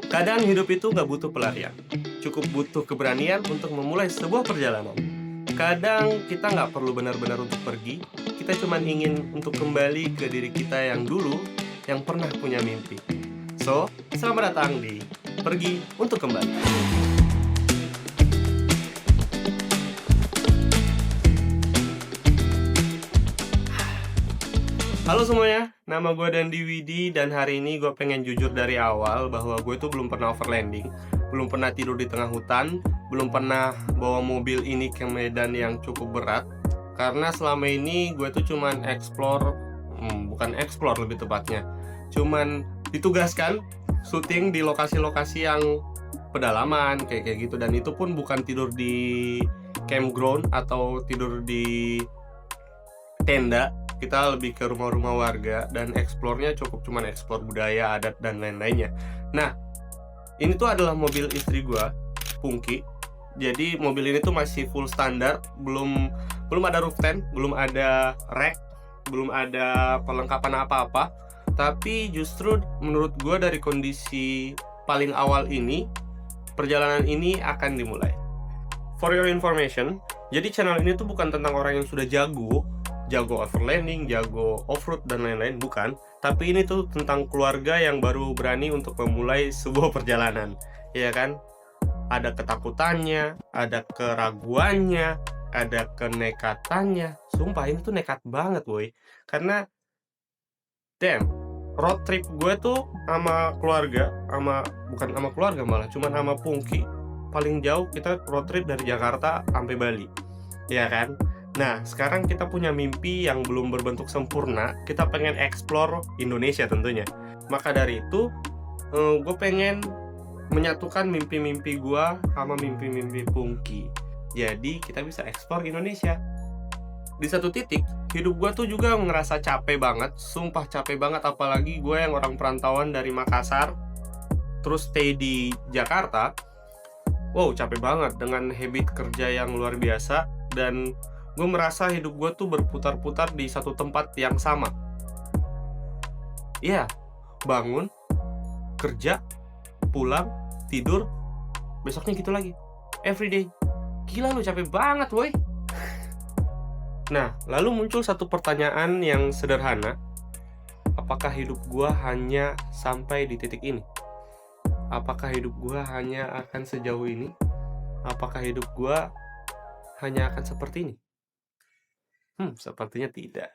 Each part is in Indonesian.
Kadang hidup itu nggak butuh pelarian, cukup butuh keberanian untuk memulai sebuah perjalanan. Kadang kita nggak perlu benar-benar untuk pergi, kita cuma ingin untuk kembali ke diri kita yang dulu, yang pernah punya mimpi. So, selamat datang di Pergi Untuk Kembali. Halo semuanya, nama gue Dandi Widi dan hari ini gue pengen jujur dari awal bahwa gue tuh belum pernah overlanding, belum pernah tidur di tengah hutan, belum pernah bawa mobil ini ke medan yang cukup berat. Karena selama ini gue tuh cuman bukan explore lebih tepatnya, cuman ditugaskan syuting di lokasi-lokasi yang pedalaman kayak gitu, dan itu pun bukan tidur di campground atau tidur di tenda. Kita lebih ke rumah-rumah warga dan eksplornya cukup cuman eksplor budaya, adat, dan lain-lainnya. Nah, ini tuh adalah mobil istri gua, Pungki. Jadi mobil ini tuh masih full standar, belum ada roof tent, belum ada rack, belum ada perlengkapan apa-apa. Tapi justru menurut gua dari kondisi paling awal ini, perjalanan ini akan dimulai. For your information, jadi channel ini tuh bukan tentang orang yang sudah jago overlanding, jago off-road, dan lain-lain, bukan. Tapi ini tuh tentang keluarga yang baru berani untuk memulai sebuah perjalanan, ya kan? Ada ketakutannya, ada keraguannya, ada kenekatannya. Sumpah ini tuh nekat banget, boy. Karena, road trip gue tuh sama keluarga, bukan sama keluarga malah, cuman sama Pungki. Paling jauh kita road trip dari Jakarta sampai Bali, ya kan? Nah, sekarang kita punya mimpi yang belum berbentuk sempurna. Kita pengen explore Indonesia tentunya. Maka dari itu, gue pengen menyatukan mimpi-mimpi gue sama mimpi-mimpi Pungki. Jadi, kita bisa explore Indonesia. Di satu titik, hidup gue tuh juga ngerasa capek banget. Sumpah capek banget, apalagi gue yang orang perantauan dari Makassar, terus stay di Jakarta. Wow, capek banget dengan habit kerja yang luar biasa. Dan gue merasa hidup gue tuh berputar-putar di satu tempat yang sama. Iya, bangun, kerja, pulang, tidur, besoknya gitu lagi. Everyday. Gila lu, capek banget woy. Nah, lalu muncul satu pertanyaan yang sederhana. Apakah hidup gue hanya sampai di titik ini? Apakah hidup gue hanya akan sejauh ini? Apakah hidup gue hanya akan seperti ini? Sepertinya tidak.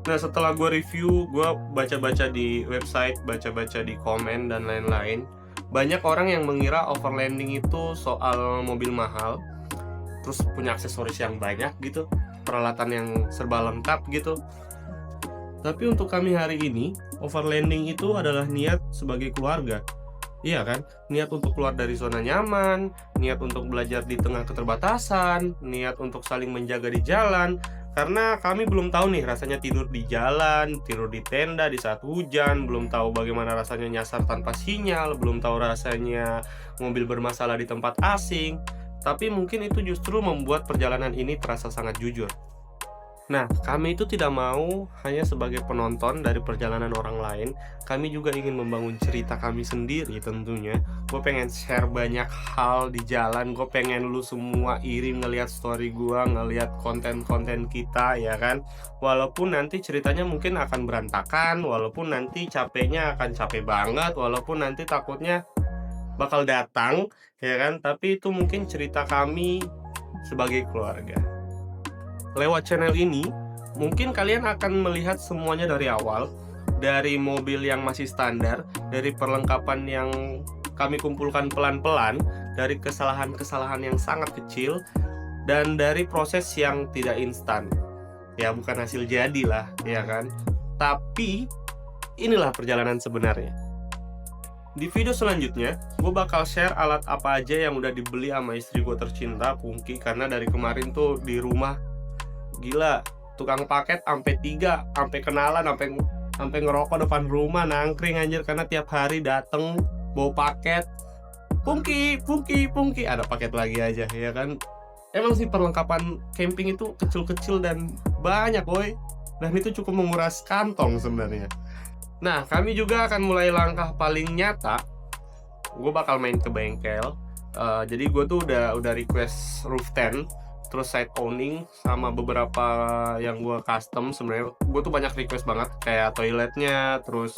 Nah, setelah gue review, gue baca-baca di website, baca-baca di komen, dan lain-lain. Banyak orang yang mengira overlanding itu soal mobil mahal, terus punya aksesoris yang banyak gitu, peralatan yang serba lengkap gitu. Tapi untuk kami hari ini, overlanding itu adalah niat sebagai keluarga. Iya kan? Niat untuk keluar dari zona nyaman, niat untuk belajar di tengah keterbatasan, niat untuk saling menjaga di jalan. Karena kami belum tahu nih rasanya tidur di jalan, tidur di tenda di saat hujan, belum tahu bagaimana rasanya nyasar tanpa sinyal, belum tahu rasanya mobil bermasalah di tempat asing. Tapi mungkin itu justru membuat perjalanan ini terasa sangat jujur. Nah, kami itu tidak mau hanya sebagai penonton dari perjalanan orang lain. Kami juga ingin membangun cerita kami sendiri tentunya. Gue pengen share banyak hal di jalan. Gue pengen lu semua iri ngelihat story gue, ngelihat konten-konten kita, ya kan. Walaupun nanti ceritanya mungkin akan berantakan, walaupun nanti capeknya akan capek banget, walaupun nanti takutnya bakal datang, ya kan. Tapi itu mungkin cerita kami sebagai keluarga. Lewat channel ini, mungkin kalian akan melihat semuanya dari awal, dari mobil yang masih standar, dari perlengkapan yang kami kumpulkan pelan-pelan, dari kesalahan-kesalahan yang sangat kecil, dan dari proses yang tidak instan. Ya, bukan hasil jadi lah, ya kan? Tapi, inilah perjalanan sebenarnya. Di video selanjutnya, gue bakal share alat apa aja yang udah dibeli sama istri gue tercinta, Pungki, karena dari kemarin tuh di rumah gila, tukang paket sampai 3, sampai kenalan, sampai ngerokok depan rumah, nangkring anjir, karena tiap hari dateng bawa paket. Pungki, ada paket lagi aja, ya kan. Emang sih perlengkapan camping itu kecil-kecil dan banyak, boy. dan itu cukup menguras kantong sebenarnya. Nah, kami juga akan mulai langkah paling nyata. Gue bakal main ke bengkel. Jadi gue tuh udah request roof tent, terus side owning, sama beberapa yang gue custom. Sebenarnya gue tuh banyak request banget, kayak toiletnya, terus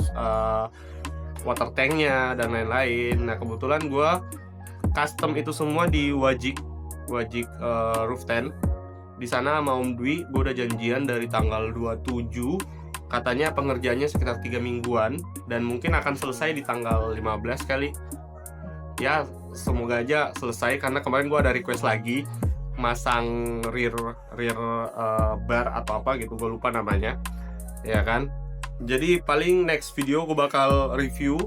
water tanknya dan lain-lain. Nah, kebetulan gue custom itu semua di Wajik roof tent. Di sana sama Om Dwi gue udah janjian dari tanggal 27. Katanya pengerjaannya sekitar 3 mingguan dan mungkin akan selesai di tanggal 15 kali. Ya, semoga aja selesai, karena kemarin gue ada request lagi masang rear bar atau apa gitu, gue lupa namanya, ya kan. Jadi paling next video gue bakal review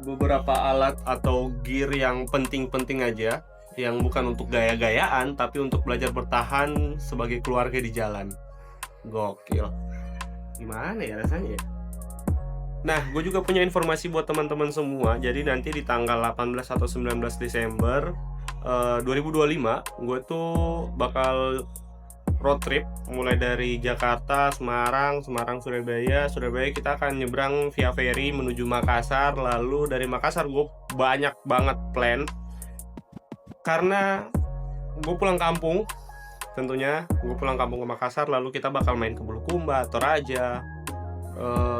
beberapa alat atau gear yang penting-penting aja, yang bukan untuk gaya-gayaan tapi untuk belajar bertahan sebagai keluarga di jalan. Gokil. Gimana ya rasanya ya? Nah, gue juga punya informasi buat teman-teman semua. Jadi nanti di tanggal 18 atau 19 Desember 2025, gue tuh bakal road trip mulai dari Jakarta, Semarang, Surabaya. Kita akan nyebrang via ferry menuju Makassar. Lalu dari Makassar gue banyak banget plan, karena gue pulang kampung. Tentunya gue pulang kampung ke Makassar, lalu kita bakal main ke Bulukumba, Toraja,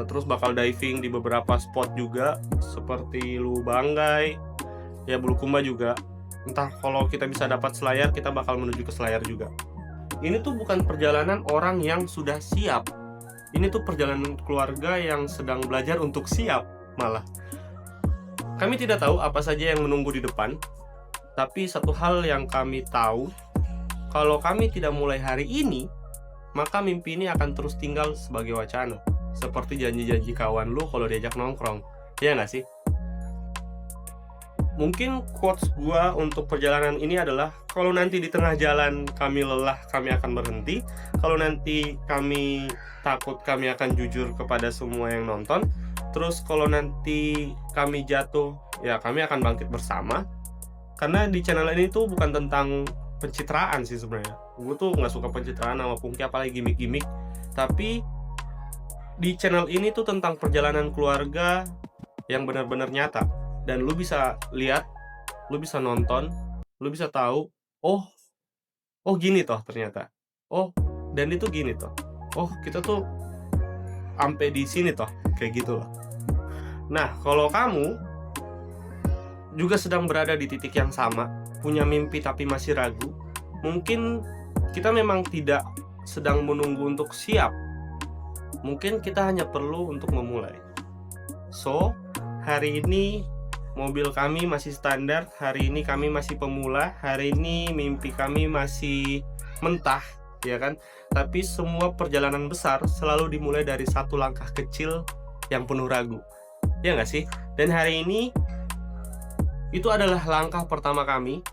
terus bakal diving di beberapa spot juga seperti Lubanggai, ya Bulukumba juga. Entah kalau kita bisa dapat Selayar, kita bakal menuju ke Selayar juga. Ini tuh bukan perjalanan orang yang sudah siap. Ini tuh perjalanan keluarga yang sedang belajar untuk siap malah. Kami tidak tahu apa saja yang menunggu di depan, tapi satu hal yang kami tahu, kalau kami tidak mulai hari ini, maka mimpi ini akan terus tinggal sebagai wacana. Seperti janji-janji kawan lu kalau diajak nongkrong. Iya nggak sih? Mungkin quotes gua untuk perjalanan ini adalah, kalau nanti di tengah jalan kami lelah, kami akan berhenti. Kalau nanti kami takut, kami akan jujur kepada semua yang nonton. Terus kalau nanti kami jatuh, ya kami akan bangkit bersama. Karena di channel ini tuh bukan tentang pencitraan sih sebenarnya. Gue tuh nggak suka pencitraan sama Pungki, apalagi gimmick-gimmick. Tapi di channel ini tuh tentang perjalanan keluarga yang benar-benar nyata. Dan lu bisa lihat, lu bisa nonton, lu bisa tahu, oh gini toh ternyata. Oh, dan itu gini toh. Oh, kita tuh sampai di sini toh, kayak gitu loh. Nah, kalau kamu juga sedang berada di titik yang sama, punya mimpi tapi masih ragu, mungkin kita memang tidak sedang menunggu untuk siap. Mungkin kita hanya perlu untuk memulai. So, hari ini mobil kami masih standar, hari ini kami masih pemula, hari ini mimpi kami masih mentah, ya kan? Tapi semua perjalanan besar selalu dimulai dari satu langkah kecil yang penuh ragu. Ya nggak sih? Dan hari ini itu adalah langkah pertama kami.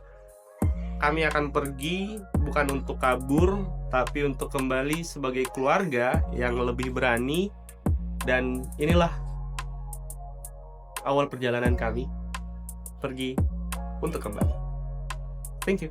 Kami akan pergi bukan untuk kabur, tapi untuk kembali sebagai keluarga yang lebih berani. Dan inilah awal perjalanan kami pergi untuk kembali. Thank you.